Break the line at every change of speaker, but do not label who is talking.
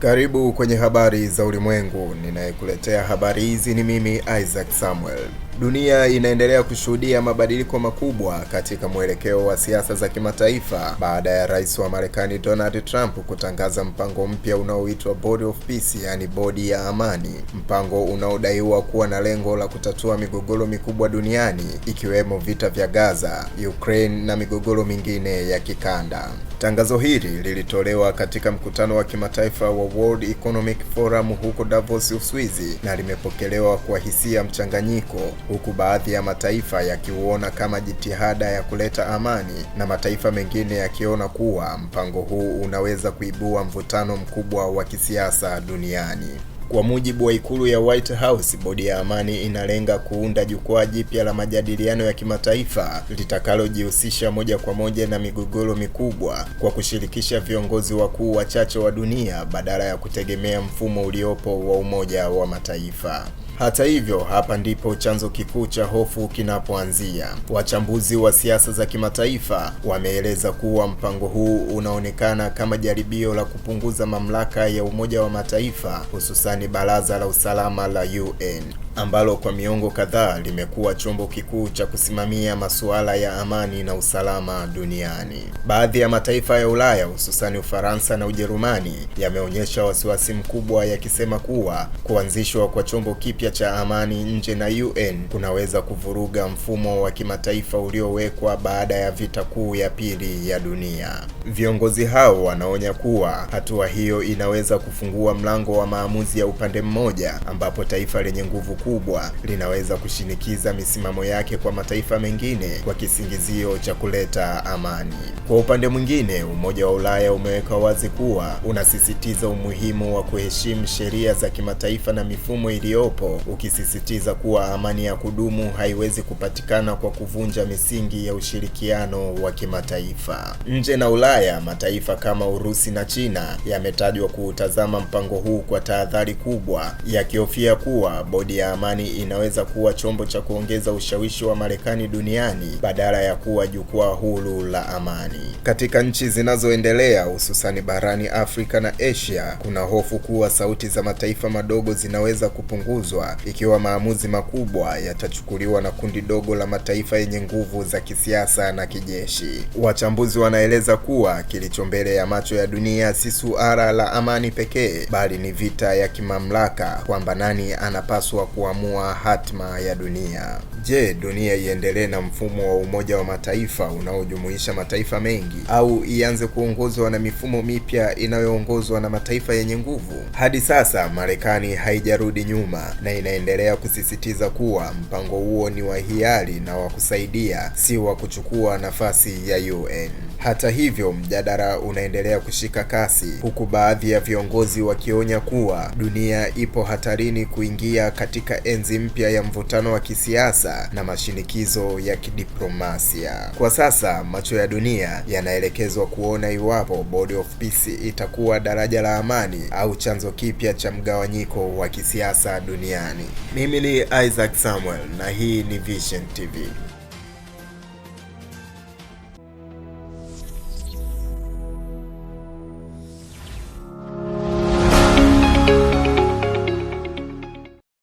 Karibu kwenye habari za ulimwengu. Ninayekuletea habari hizi ni mimi Isaac Samuel. Dunia inaendelea kushuhudia mabadiliko makubwa katika mwelekeo wa siasa za kimataifa baada ya Rais wa Marekani Donald Trump kutangaza mpango mpya unaoitwa Board of Peace, yani bodi ya amani, mpango unaodaiwa kuwa na lengo la kutatua migogoro mikubwa duniani ikiwemo vita vya Gaza, Ukraine na migogoro mingine ya kikanda. Tangazo hili lilitolewa katika mkutano wa kimataifa wa World Economic Forum huko Davos, Uswizi, na limepokelewa kwa hisia mchanganyiko, huku baadhi ya mataifa yakiuona kama jitihada ya kuleta amani na mataifa mengine yakiona kuwa mpango huu unaweza kuibua mvutano mkubwa wa kisiasa duniani. Kwa mujibu wa ikulu ya White House, bodi ya amani inalenga kuunda jukwaa jipya la majadiliano ya kimataifa litakalojihusisha moja kwa moja na migogoro mikubwa kwa kushirikisha viongozi wakuu wachache wa dunia badala ya kutegemea mfumo uliopo wa Umoja wa Mataifa. Hata hivyo, hapa ndipo chanzo kikuu cha hofu kinapoanzia. Wachambuzi wa siasa za kimataifa wameeleza kuwa mpango huu unaonekana kama jaribio la kupunguza mamlaka ya Umoja wa Mataifa, hususani Baraza la Usalama la UN, ambalo kwa miongo kadhaa limekuwa chombo kikuu cha kusimamia masuala ya amani na usalama duniani. Baadhi ya mataifa ya Ulaya, hususani Ufaransa na Ujerumani, yameonyesha wasiwasi mkubwa yakisema kuwa kuanzishwa kwa chombo kipya cha amani nje na UN kunaweza kuvuruga mfumo wa kimataifa uliowekwa baada ya vita kuu ya pili ya dunia. Viongozi hao wanaonya kuwa hatua hiyo inaweza kufungua mlango wa maamuzi ya upande mmoja, ambapo taifa lenye nguvu kubwa linaweza kushinikiza misimamo yake kwa mataifa mengine kwa kisingizio cha kuleta amani. Kwa upande mwingine, Umoja wa Ulaya umeweka wazi kuwa unasisitiza umuhimu wa kuheshimu sheria za kimataifa na mifumo iliyopo, ukisisitiza kuwa amani ya kudumu haiwezi kupatikana kwa kuvunja misingi ya ushirikiano wa kimataifa. Nje na Ulaya, mataifa kama Urusi na China yametajwa kuutazama mpango huu kwa tahadhari kubwa, yakihofia kuwa bodi ya amani inaweza kuwa chombo cha kuongeza ushawishi wa Marekani duniani badala ya kuwa jukwaa huru la amani. Katika nchi zinazoendelea, hususani barani Afrika na Asia, kuna hofu kuwa sauti za mataifa madogo zinaweza kupunguzwa ikiwa maamuzi makubwa yatachukuliwa na kundi dogo la mataifa yenye nguvu za kisiasa na kijeshi. Wachambuzi wanaeleza kuwa kilicho mbele ya macho ya dunia si suala la amani pekee, bali ni vita ya kimamlaka, kwamba nani anapaswa kuamua hatima ya dunia. Je, dunia iendelee na mfumo wa Umoja wa Mataifa unaojumuisha mataifa mengi, au ianze kuongozwa na mifumo mipya inayoongozwa na mataifa yenye nguvu? Hadi sasa Marekani haijarudi nyuma na inaendelea kusisitiza kuwa mpango huo ni wa hiari na wa kusaidia, si wa kuchukua nafasi ya UN. Hata hivyo, mjadala unaendelea kushika kasi, huku baadhi ya viongozi wakionya kuwa dunia ipo hatarini kuingia katika enzi mpya ya mvutano wa kisiasa na mashinikizo ya kidiplomasia. Kwa sasa, macho ya dunia yanaelekezwa kuona iwapo Board of Peace itakuwa daraja la amani au chanzo kipya cha mgawanyiko wa kisiasa duniani. Mimi ni Isaac Samuel na hii ni Vision TV.